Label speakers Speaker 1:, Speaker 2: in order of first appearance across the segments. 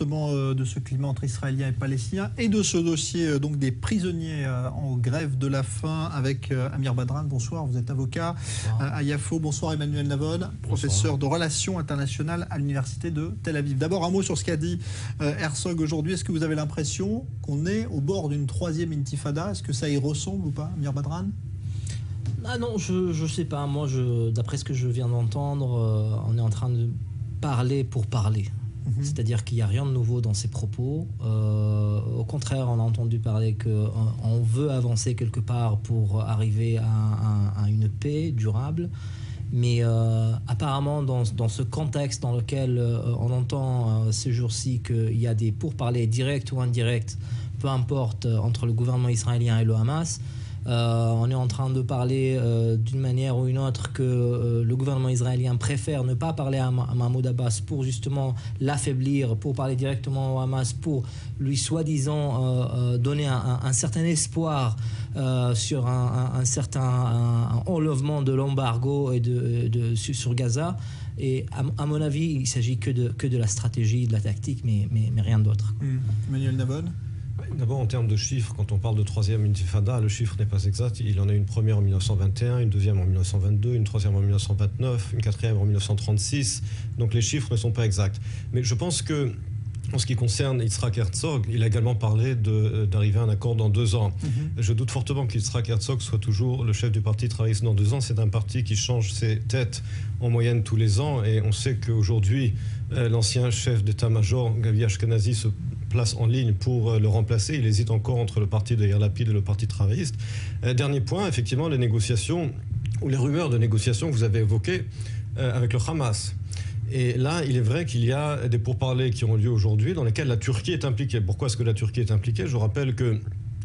Speaker 1: justement de ce climat entre Israéliens et Palestiniens et de ce dossier donc des prisonniers en grève de la faim avec Amir Badran. Bonsoir, vous êtes avocat à Yafo. Bonsoir Emmanuel Navon, professeur de relations internationales à l'université de Tel Aviv. D'abord un mot sur ce qu'a dit Herzog aujourd'hui. Est-ce que vous avez l'impression qu'on est au bord d'une troisième intifada? Est-ce que ça y ressemble ou pas, Amir Badran?
Speaker 2: Ah non, je sais pas. Moi, d'après ce que je viens d'entendre, on est en train de parler pour parler. C'est-à-dire qu'il n'y a rien de nouveau dans ses propos. Au contraire, on a entendu parler qu'on veut avancer quelque part pour arriver à une paix durable. Mais apparemment, dans ce contexte dans lequel on entend ces jours-ci qu'il y a des pourparlers directs ou indirects, peu importe, entre le gouvernement israélien et le Hamas, on est en train de parler d'une manière ou une autre que le gouvernement israélien préfère ne pas parler à Mahmoud Abbas pour justement l'affaiblir, pour parler directement au Hamas, pour lui soi-disant donner un certain espoir sur un certain enlèvement de l'embargo sur Gaza. Et à mon avis, il ne s'agit que de la stratégie, de la tactique, mais rien d'autre.
Speaker 1: Emmanuel Navon.
Speaker 3: D'abord, en termes de chiffres, quand on parle de troisième intifada, le chiffre n'est pas exact. Il y en a une première en 1921, une deuxième en 1922, une troisième en 1929, une quatrième en 1936. Donc les chiffres ne sont pas exacts. Mais je pense que, en ce qui concerne Yitzhak Herzog, il a également parlé d'arriver à un accord dans 2 ans. Je doute fortement qu'Yitzhak Herzog soit toujours le chef du parti travailliste dans 2 ans. C'est un parti qui change ses têtes en moyenne tous les ans. Et on sait qu'aujourd'hui, l'ancien chef d'état-major, Gavi Ashkenazi, se place en ligne pour le remplacer. Il hésite encore entre le parti de Yair Lapid et le parti travailliste. Dernier point, effectivement, les négociations, ou les rumeurs de négociations que vous avez évoquées avec le Hamas. Et là, il est vrai qu'il y a des pourparlers qui ont lieu aujourd'hui dans lesquels la Turquie est impliquée. Pourquoi est-ce que la Turquie est impliquée? Je rappelle que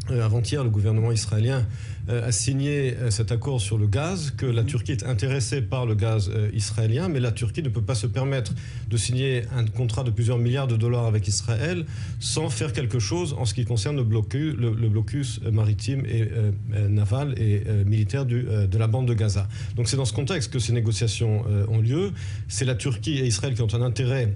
Speaker 3: avant-hier, le gouvernement israélien a signé cet accord sur le gaz, que la Turquie est intéressée par le gaz israélien, mais la Turquie ne peut pas se permettre de signer un contrat de plusieurs milliards de dollars avec Israël sans faire quelque chose en ce qui concerne le blocus maritime et naval et militaire de la bande de Gaza. Donc c'est dans ce contexte que ces négociations ont lieu. C'est la Turquie et Israël qui ont un intérêt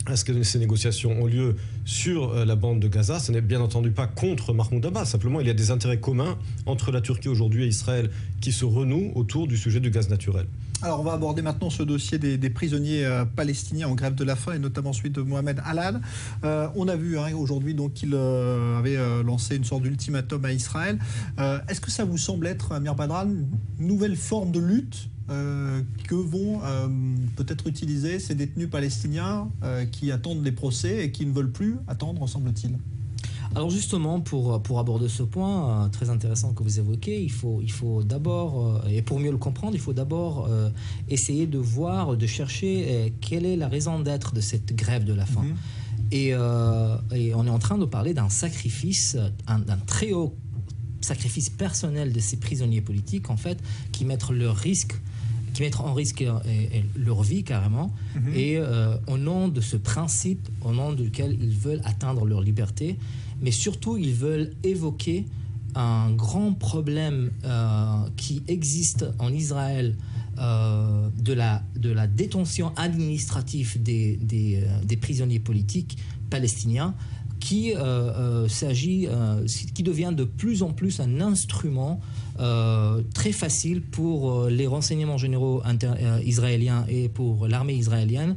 Speaker 3: à ce que ces négociations ont lieu sur la bande de Gaza. Ce n'est bien entendu pas contre Mahmoud Abbas. Simplement, il y a des intérêts communs entre la Turquie aujourd'hui et Israël qui se renouent autour du sujet du gaz naturel.
Speaker 1: Alors, on va aborder maintenant ce dossier des prisonniers palestiniens en grève de la faim et notamment celui de Mohamed Halal. On a vu aujourd'hui qu'il avait lancé une sorte d'ultimatum à Israël. Est-ce que ça vous semble être, Amir Badran, une nouvelle forme de lutte que vont peut-être utiliser ces détenus palestiniens qui attendent les procès et qui ne veulent plus attendre, semble-t-il?
Speaker 2: Alors justement, pour aborder ce point très intéressant que vous évoquez, il faut d'abord, et pour mieux le comprendre, il faut d'abord essayer de voir, de chercher quelle est la raison d'être de cette grève de la faim. Et on est en train de parler d'un sacrifice, d'un très haut sacrifice personnel de ces prisonniers politiques, en fait, qui mettent en risque leur vie carrément, et au nom de ce principe, au nom duquel ils veulent atteindre leur liberté, mais surtout ils veulent évoquer un grand problème qui existe en Israël de la détention administrative des prisonniers politiques palestiniens, qui devient de plus en plus un instrument très facile pour les renseignements généraux israéliens et pour l'armée israélienne,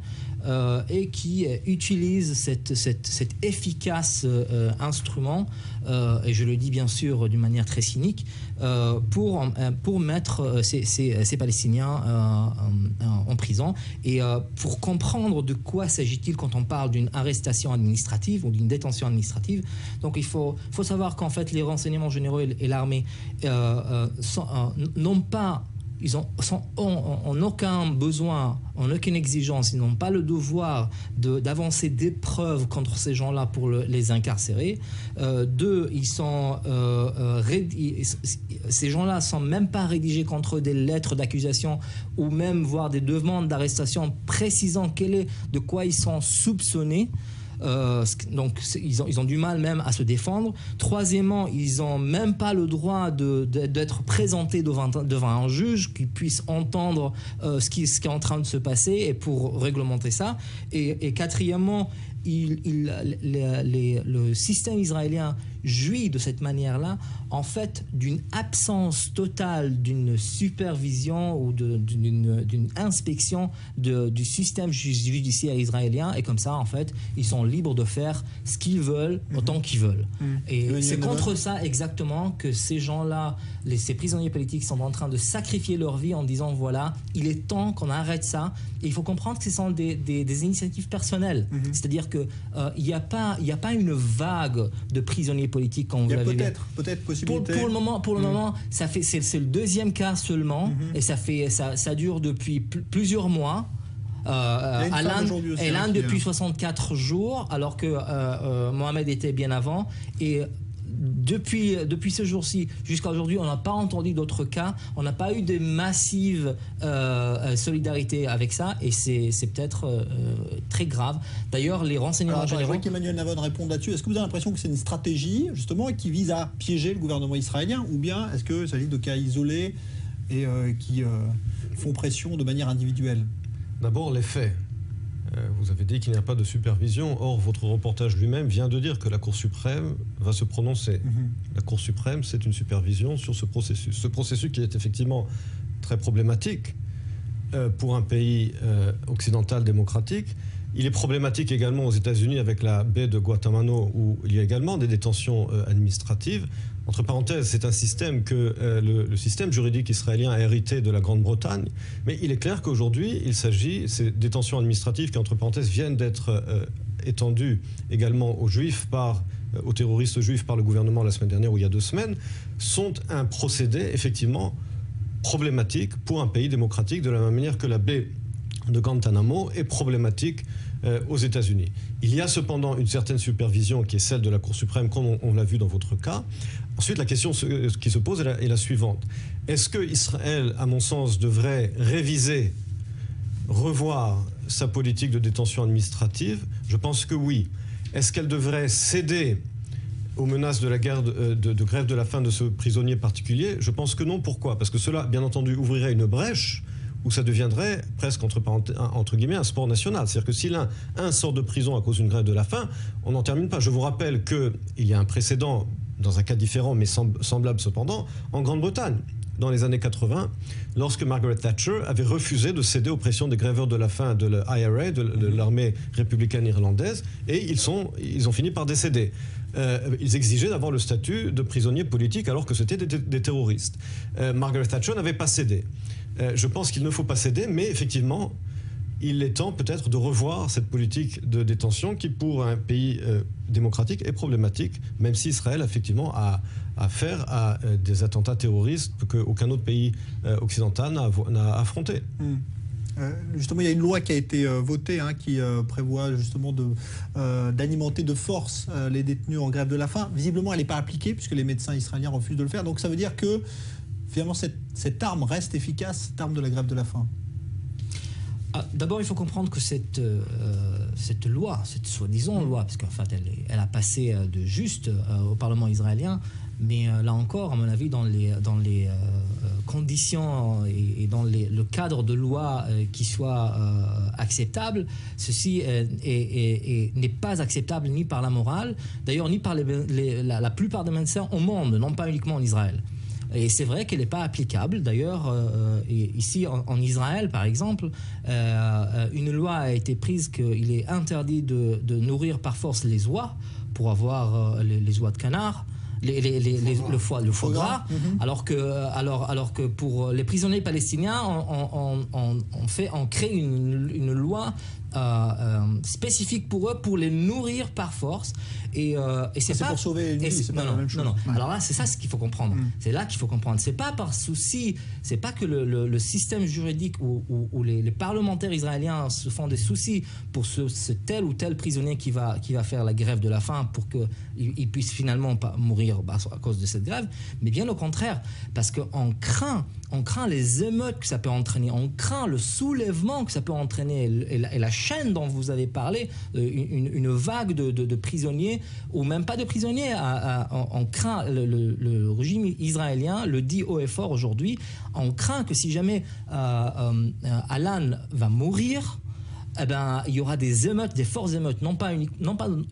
Speaker 2: et qui utilise cet efficace instrument, et je le dis bien sûr d'une manière très cynique, pour mettre ces Palestiniens en prison. Et pour comprendre de quoi s'agit-il quand on parle d'une arrestation administrative ou d'une détention administrative, donc il faut savoir qu'en fait les renseignements généraux et l'armée n'ont pas... Ils sont en aucun besoin, en aucune exigence, ils n'ont pas le devoir d'avancer des preuves contre ces gens-là pour les incarcérer. Ces gens-là ne sont même pas rédigés contre des lettres d'accusation ou même voire des demandes d'arrestation précisant de quoi ils sont soupçonnés. Donc ils ont du mal même à se défendre. Troisièmement, ils n'ont même pas le droit d'être présentés devant un juge qui puisse entendre ce qui est en train de se passer et pour réglementer ça. Et quatrièmement, le système israélien jouit de cette manière-là, en fait, d'une absence totale d'une supervision ou d'une inspection du système judiciaire israélien. Et comme ça, en fait, ils sont libres de faire ce qu'ils veulent, autant qu'ils veulent. Et c'est contre ça exactement que ces gens-là, ces prisonniers politiques, sont en train de sacrifier leur vie en disant, voilà, il est temps qu'on arrête ça. Et il faut comprendre que ce sont des initiatives personnelles. C'est-à-dire qu'il n'y a pas une vague de prisonniers politiques quand vous l'avez vu.
Speaker 1: Peut-être possibilité.
Speaker 2: Pour le moment, c'est le deuxième cas seulement, et ça dure depuis plusieurs mois. L'Inde depuis 64 jours, alors que Mohamed était bien avant. Et depuis ce jour-ci jusqu'à aujourd'hui, on n'a pas entendu d'autres cas, on n'a pas eu de massive solidarité avec ça, et c'est peut-être très grave. D'ailleurs, les renseignements généraux... Je
Speaker 1: vois qu'Emmanuel Navon répond là-dessus. Est-ce que vous avez l'impression que c'est une stratégie, justement, qui vise à piéger le gouvernement israélien, ou bien est-ce qu'il s'agit de cas isolés et qui font pression de manière individuelle?
Speaker 3: D'abord, les faits. Vous avez dit qu'il n'y a pas de supervision. Or, votre reportage lui-même vient de dire que la Cour suprême va se prononcer. La Cour suprême, c'est une supervision sur ce processus. Ce processus qui est effectivement très problématique pour un pays occidental démocratique. Il est problématique également aux États-Unis avec la baie de Guantanamo, où il y a également des détentions administratives. Entre parenthèses, c'est un système que le système juridique israélien a hérité de la Grande-Bretagne. Mais il est clair qu'aujourd'hui, il s'agit, ces détentions administratives qui, entre parenthèses, viennent d'être étendues également aux Juifs aux terroristes juifs par le gouvernement la semaine dernière ou il y a 2 semaines, sont un procédé effectivement problématique pour un pays démocratique, de la même manière que la baie de Guantanamo est problématique aux États-Unis. Il y a cependant une certaine supervision qui est celle de la Cour suprême, comme on l'a vu dans votre cas. Ensuite, la question qui se pose est la suivante. Est-ce que Israël, à mon sens, devrait revoir sa politique de détention administrative? Je pense que oui. Est-ce qu'elle devrait céder aux menaces de la guerre de grève de la faim de ce prisonnier particulier? Je pense que non. Pourquoi? Parce que cela, bien entendu, ouvrirait une brèche où ça deviendrait presque, entre guillemets, un sport national. C'est-à-dire que si l'un sort de prison à cause d'une grève de la faim, on n'en termine pas. Je vous rappelle qu'il y a un précédent, dans un cas différent, mais semblable cependant, en Grande-Bretagne, dans les années 80, lorsque Margaret Thatcher avait refusé de céder aux pressions des grèveurs de la faim de l'IRA, de l'armée républicaine irlandaise, et ils ont fini par décéder. Ils exigeaient d'avoir le statut de prisonnier politique alors que c'était des terroristes. Margaret Thatcher n'avait pas cédé. Je pense qu'il ne faut pas céder, mais effectivement, il est temps peut-être de revoir cette politique de détention qui, pour un pays démocratique, est problématique, même si Israël, effectivement, a affaire à des attentats terroristes qu'aucun autre pays occidental n'a affronté.
Speaker 1: Justement, il y a une loi qui a été votée qui prévoit justement d'alimenter de force les détenus en grève de la faim. Visiblement, elle n'est pas appliquée puisque les médecins israéliens refusent de le faire. Donc ça veut dire que finalement cette arme reste efficace, cette arme de la grève de la faim.
Speaker 2: D'abord, il faut comprendre que cette loi, cette soi-disant loi, parce qu'en fait, elle a passé de juste au Parlement israélien, mais là encore, à mon avis, dans les conditions et dans le cadre de loi qui soit acceptable, ceci n'est pas acceptable ni par la morale, d'ailleurs ni par la plupart des médecins au monde, non pas uniquement en Israël. Et c'est vrai qu'elle n'est pas applicable. D'ailleurs, ici en Israël, par exemple, une loi a été prise qu'il est interdit de nourrir par force les oies pour avoir les oies de canard. Le foie gras, alors que pour les prisonniers palestiniens, on crée une loi spécifique pour eux, pour les nourrir par force, et c'est pas
Speaker 1: pour sauver une vie, c'est pas la même chose.
Speaker 2: Non. Alors là, c'est ça ce qu'il faut comprendre. C'est là qu'il faut comprendre. C'est pas par souci, c'est pas que le système juridique ou les parlementaires israéliens se font des soucis pour ce tel ou tel prisonnier qui va faire la grève de la faim pour qu'il puisse finalement pas mourir à cause de cette grève, mais bien au contraire, parce qu'on craint les émeutes que ça peut entraîner, on craint le soulèvement que ça peut entraîner, et la chaîne dont vous avez parlé, une vague de prisonniers, ou même pas de prisonniers, on craint le régime israélien, le dit haut et fort aujourd'hui, on craint que si jamais Alan va mourir, eh ben, il y aura des émeutes, des fortes émeutes, non pas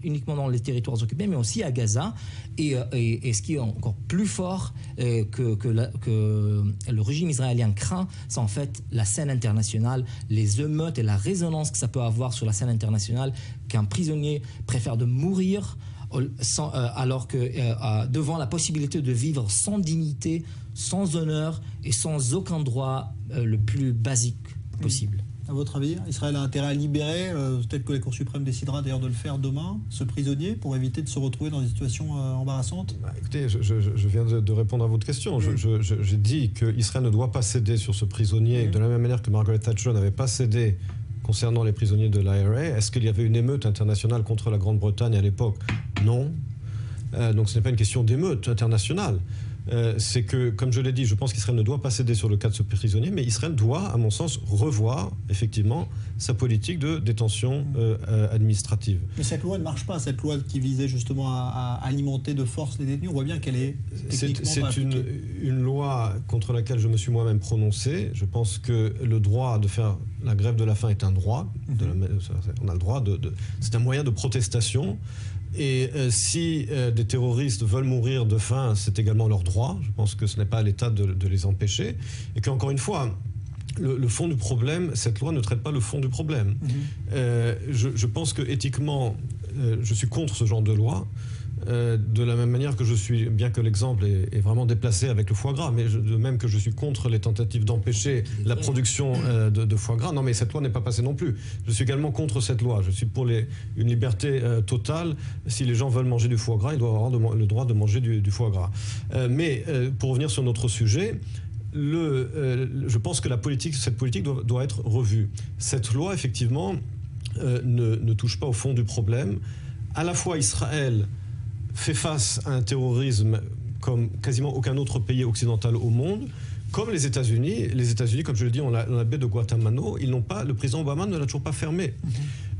Speaker 2: uniquement dans les territoires occupés, mais aussi à Gaza. Et ce qui est encore plus fort que le régime israélien craint, c'est en fait la scène internationale, les émeutes et la résonance que ça peut avoir sur la scène internationale, qu'un prisonnier préfère de mourir alors que devant la possibilité de vivre sans dignité, sans honneur et sans aucun droit le plus basique possible.
Speaker 1: À votre avis, Israël a intérêt à libérer, peut-être que la Cour suprême décidera d'ailleurs de le faire demain, ce prisonnier, pour éviter de se retrouver dans des situations embarrassantes?
Speaker 3: Écoutez, je viens de répondre à votre question. J'ai dit qu'Israël ne doit pas céder sur ce prisonnier, de la même manière que Margaret Thatcher n'avait pas cédé concernant les prisonniers de l'IRA. Est-ce qu'il y avait une émeute internationale contre la Grande-Bretagne à l'époque? Non. Donc ce n'est pas une question d'émeute internationale. C'est que, comme je l'ai dit, je pense qu'Israël ne doit pas céder sur le cas de ce prisonnier, mais Israël doit, à mon sens, revoir effectivement sa politique de détention administrative.
Speaker 1: Mais cette loi ne marche pas, cette loi qui visait justement à alimenter de force les détenus. On voit bien qu'elle est techniquement pas appliquée.
Speaker 3: C'est une loi contre laquelle je me suis moi-même prononcé. Je pense que le droit de faire la grève de la faim est un droit. On a le droit c'est un moyen de protestation. Et si des terroristes veulent mourir de faim, c'est également leur droit. Je pense que ce n'est pas à l'État de les empêcher. Et qu'encore une fois, le fond du problème, cette loi ne traite pas le fond du problème. Je pense que éthiquement, je suis contre ce genre de loi. De la même manière que je suis, bien que l'exemple est vraiment déplacé avec le foie gras, mais de même que je suis contre les tentatives d'empêcher la production de foie gras. Non, mais cette loi n'est pas passée non plus. Je suis également contre cette loi. Je suis pour une liberté totale. Si les gens veulent manger du foie gras, ils doivent avoir le droit de manger du foie gras. Mais pour revenir sur notre sujet, je pense que cette politique doit être revue. Cette loi, effectivement, ne touche pas au fond du problème. À la fois, Israël fait face à un terrorisme comme quasiment aucun autre pays occidental au monde, comme les États-Unis. Les États-Unis, comme je le dis, ont la baie de Guantanamo. Le président Obama ne l'a toujours pas fermée.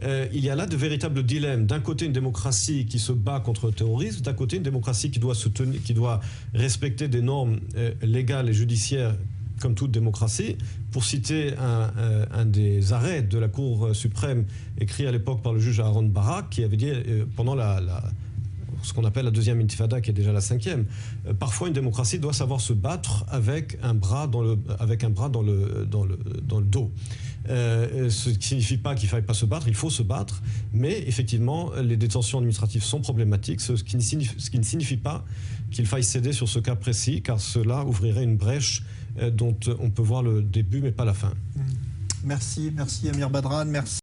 Speaker 3: Il y a là de véritables dilemmes. D'un côté, une démocratie qui se bat contre le terrorisme. D'un côté, une démocratie qui doit respecter des normes légales et judiciaires comme toute démocratie. Pour citer un des arrêts de la Cour suprême écrit à l'époque par le juge Aaron Barak, qui avait dit pendant ce qu'on appelle la deuxième intifada, qui est déjà la cinquième, parfois une démocratie doit savoir se battre avec un bras dans le dos. Ce qui signifie pas qu'il ne faille pas se battre, il faut se battre, mais effectivement, les détentions administratives sont problématiques, ce qui ne signifie pas qu'il faille céder sur ce cas précis, car cela ouvrirait une brèche dont on peut voir le début, mais pas la fin.
Speaker 1: Merci Amir Badran, merci.